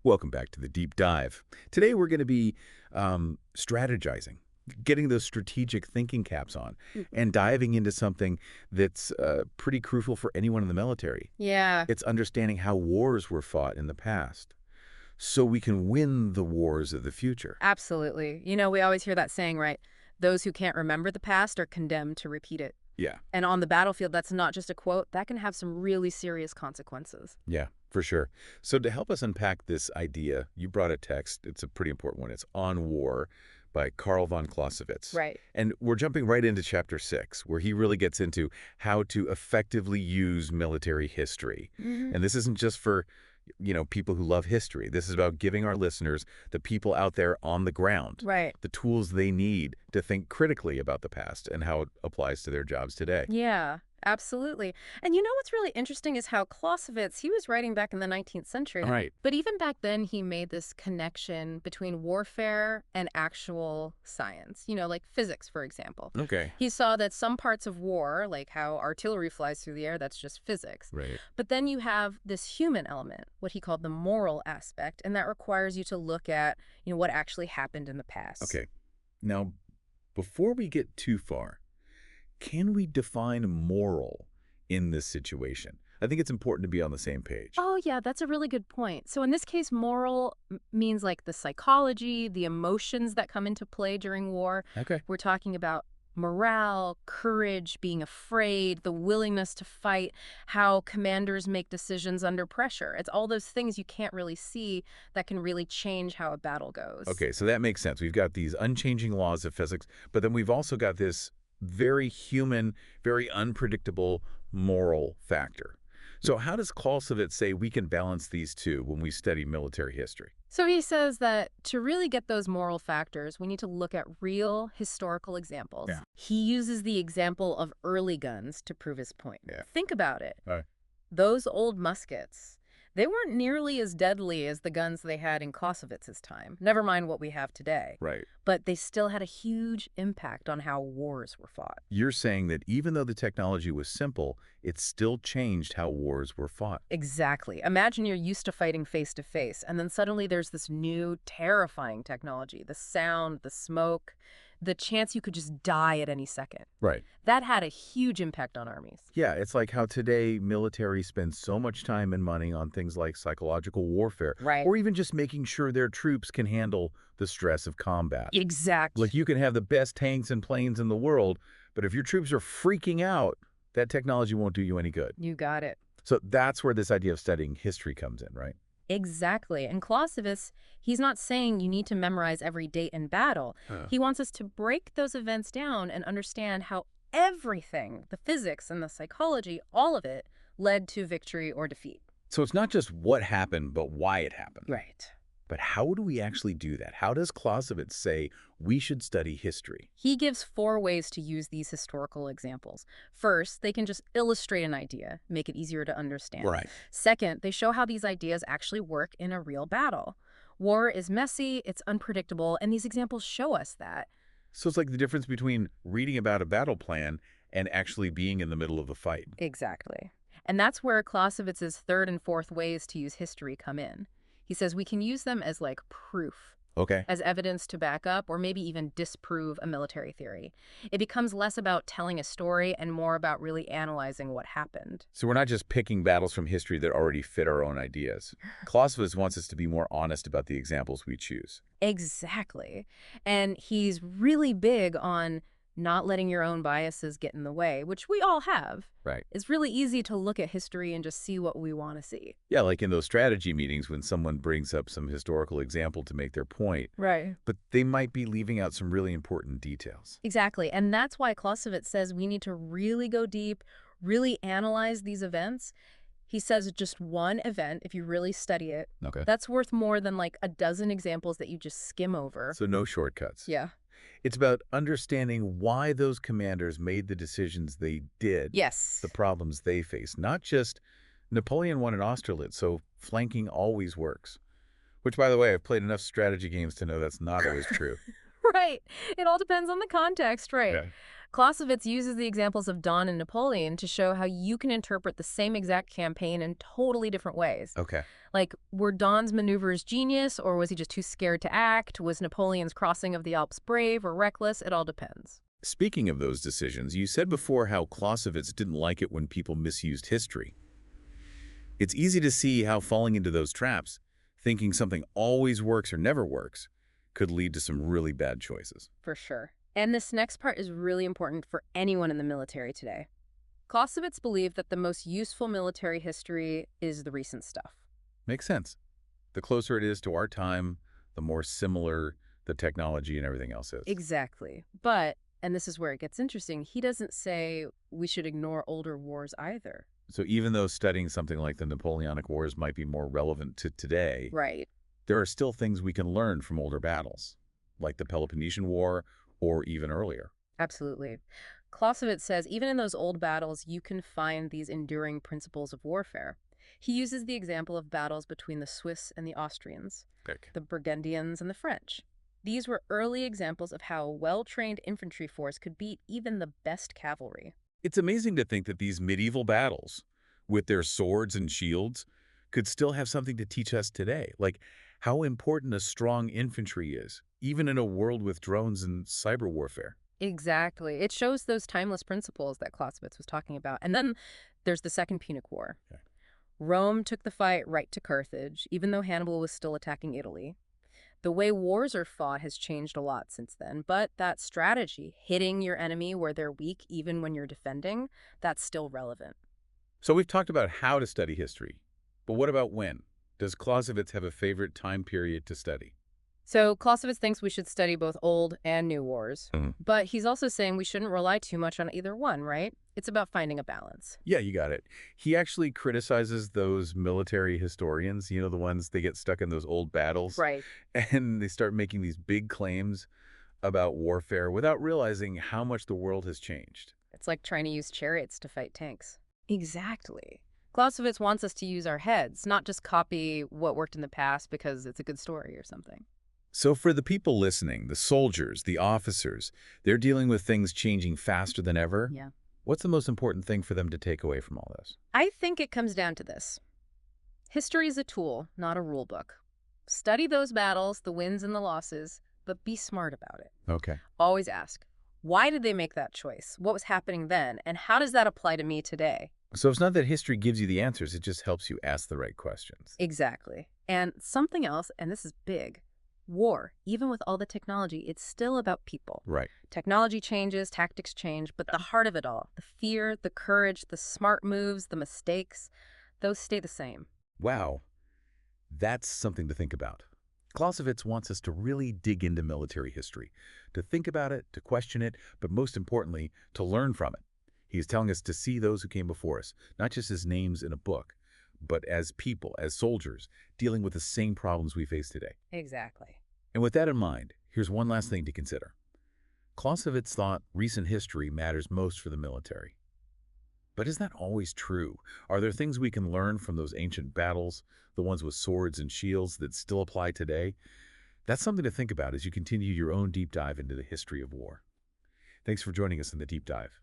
Welcome back to the Deep Dive. Today we're going to be strategizing, getting those strategic thinking caps on, and diving into something that's pretty crucial for anyone in the military. Yeah, It's understanding how wars were fought in the past so we can win the wars of the future. absolutely. We always hear that saying, right? Those who can't remember the past are condemned to repeat it. Yeah, And on the battlefield, that's not just a quote. That can have some really serious consequences. yeah, for sure. So to help us unpack this idea, you brought a text. It's a pretty important one. It's On War by Carl von Clausewitz. Right. And we're jumping right into chapter 6, where he really gets into how to effectively use military history. And this isn't just for, people who love history. This is about giving our listeners, the people out there on the ground, Right. the tools they need to think critically about the past and how it applies to their jobs today. Yeah, absolutely. And what's really interesting is how Clausewitz, he was writing back in the 19th century. Right. But even back then, he made this connection between warfare and actual science, like physics, for example. Okay. He saw that some parts of war, like how artillery flies through the air, that's just physics. Right. But then you have this human element, what he called the moral aspect, and that requires you to look at, what actually happened in the past. Okay. Now, before we get too far, can we define moral in this situation? I think it's important to be on the same page. Oh, yeah, that's a really good point. So in this case, moral means like the psychology, the emotions that come into play during war. Okay. We're talking about morale, courage, being afraid, the willingness to fight, how commanders make decisions under pressure. It's all those things you can't really see that can really change how a battle goes. Okay, so that makes sense. We've got these unchanging laws of physics, but then we've also got this very human, very unpredictable moral factor. So how does Clausewitz say we can balance these two when we study military history? So he says that to really get those moral factors, we need to look at real historical examples. Yeah. He uses the example of early guns to prove his point. Yeah. Think about it. All right. Those old muskets, they weren't nearly as deadly as the guns they had in Clausewitz's time, never mind what we have today. Right. But they still had a huge impact on how wars were fought. You're saying that even though the technology was simple, it still changed how wars were fought. Exactly. Imagine you're used to fighting face to face, and then suddenly there's this new, terrifying technology. The sound, the smoke, the chance you could just die at any second. Right. That had a huge impact on armies. Yeah, it's like how today military spends so much time and money on things like psychological warfare. Right. Or even just making sure their troops can handle the stress of combat. Exactly. Like you can have the best tanks and planes in the world, but if your troops are freaking out, that technology won't do you any good. You got it. So that's where this idea of studying history comes in, right? Exactly. And Clausewitz, he's not saying you need to memorize every date in battle. He wants us to break those events down and understand how everything, the physics and the psychology, all of it, led to victory or defeat. So it's not just what happened, but why it happened. Right. But how do we actually do that? How does Clausewitz say we should study history? He gives 4 ways to use these historical examples. First, they can just illustrate an idea, make it easier to understand. Right. Second, they show how these ideas actually work in a real battle. War is messy, it's unpredictable, and these examples show us that. So it's like the difference between reading about a battle plan and actually being in the middle of the fight. Exactly. And that's where Clausewitz's 3rd and 4th ways to use history come in. He says we can use them as like proof, Okay. as evidence to back up or maybe even disprove a military theory. It becomes less about telling a story and more about really analyzing what happened. So we're not just picking battles from history that already fit our own ideas. Clausewitz wants us to be more honest about the examples we choose. Exactly. And he's really big on not letting your own biases get in the way, which we all have. Right. It's really easy to look at history and just see what we want to see. Yeah, like in those strategy meetings when someone brings up some historical example to make their point, Right. but they might be leaving out some really important details. Exactly. And that's why Clausewitz says we need to really go deep, really analyze these events. He says just one event, if you really study it, Okay. that's worth more than like a dozen examples that you just skim over. So no shortcuts. Yeah. It's about understanding why those commanders made the decisions they did, Yes. the problems they faced, not just Napoleon won at Austerlitz, so flanking always works. Which, by the way, I've played enough strategy games to know that's not always true. Right. It all depends on the context, right? Yeah. Clausewitz uses the examples of Don and Napoleon to show how you can interpret the same exact campaign in totally different ways. Okay. Like, were Don's maneuvers genius, or was he just too scared to act? Was Napoleon's crossing of the Alps brave or reckless? It all depends. Speaking of those decisions, you said before how Clausewitz didn't like it when people misused history. It's easy to see how falling into those traps, thinking something always works or never works, could lead to some really bad choices. For sure. And this next part is really important for anyone in the military today. Clausewitz believed that the most useful military history is the recent stuff. Makes sense. The closer it is to our time, the more similar the technology and everything else is. Exactly. But, and this is where it gets interesting, he doesn't say we should ignore older wars either. So even though studying something like the Napoleonic Wars might be more relevant to today, Right. there are still things we can learn from older battles, like the Peloponnesian War or even earlier. Absolutely. Clausewitz says even in those old battles, you can find these enduring principles of warfare. He uses the example of battles between the Swiss and the Austrians, the Burgundians and the French. These were early examples of how a well-trained infantry force could beat even the best cavalry. It's amazing to think that these medieval battles, with their swords and shields, could still have something to teach us today, like how important a strong infantry is, even in a world with drones and cyber warfare. Exactly. It shows those timeless principles that Clausewitz was talking about. And then there's the Second Punic War. Okay. Rome took the fight right to Carthage, even though Hannibal was still attacking Italy. The way wars are fought has changed a lot since then, but that strategy, hitting your enemy where they're weak even when you're defending, that's still relevant. So we've talked about how to study history, but what about when? Does Clausewitz have a favorite time period to study? So Clausewitz thinks we should study both old and new wars, but he's also saying we shouldn't rely too much on either one, right? It's about finding a balance. Yeah, you got it. He actually criticizes those military historians, the ones they get stuck in those old battles. Right. And they start making these big claims about warfare without realizing how much the world has changed. It's like trying to use chariots to fight tanks. Exactly. Clausewitz wants us to use our heads, not just copy what worked in the past because it's a good story or something. So for the people listening, the soldiers, the officers, they're dealing with things changing faster than ever. Yeah. What's the most important thing for them to take away from all this? I think it comes down to this. History is a tool, not a rule book. Study those battles, the wins and the losses, but be smart about it. Okay. Always ask, why did they make that choice? What was happening then? And how does that apply to me today? So it's not that history gives you the answers, it just helps you ask the right questions. Exactly. And something else, and this is big, war, even with all the technology, it's still about people. Right. Technology changes, tactics change, but the heart of it all, the fear, the courage, the smart moves, the mistakes, those stay the same. Wow. That's something to think about. Clausewitz wants us to really dig into military history, to think about it, to question it, but most importantly, to learn from it. He's telling us to see those who came before us, not just as names in a book, but as people, as soldiers, dealing with the same problems we face today. Exactly. And with that in mind, here's one last thing to consider. Clausewitz thought recent history matters most for the military. But is that always true? Are there things we can learn from those ancient battles, the ones with swords and shields, that still apply today? That's something to think about as you continue your own deep dive into the history of war. Thanks for joining us in the Deep Dive.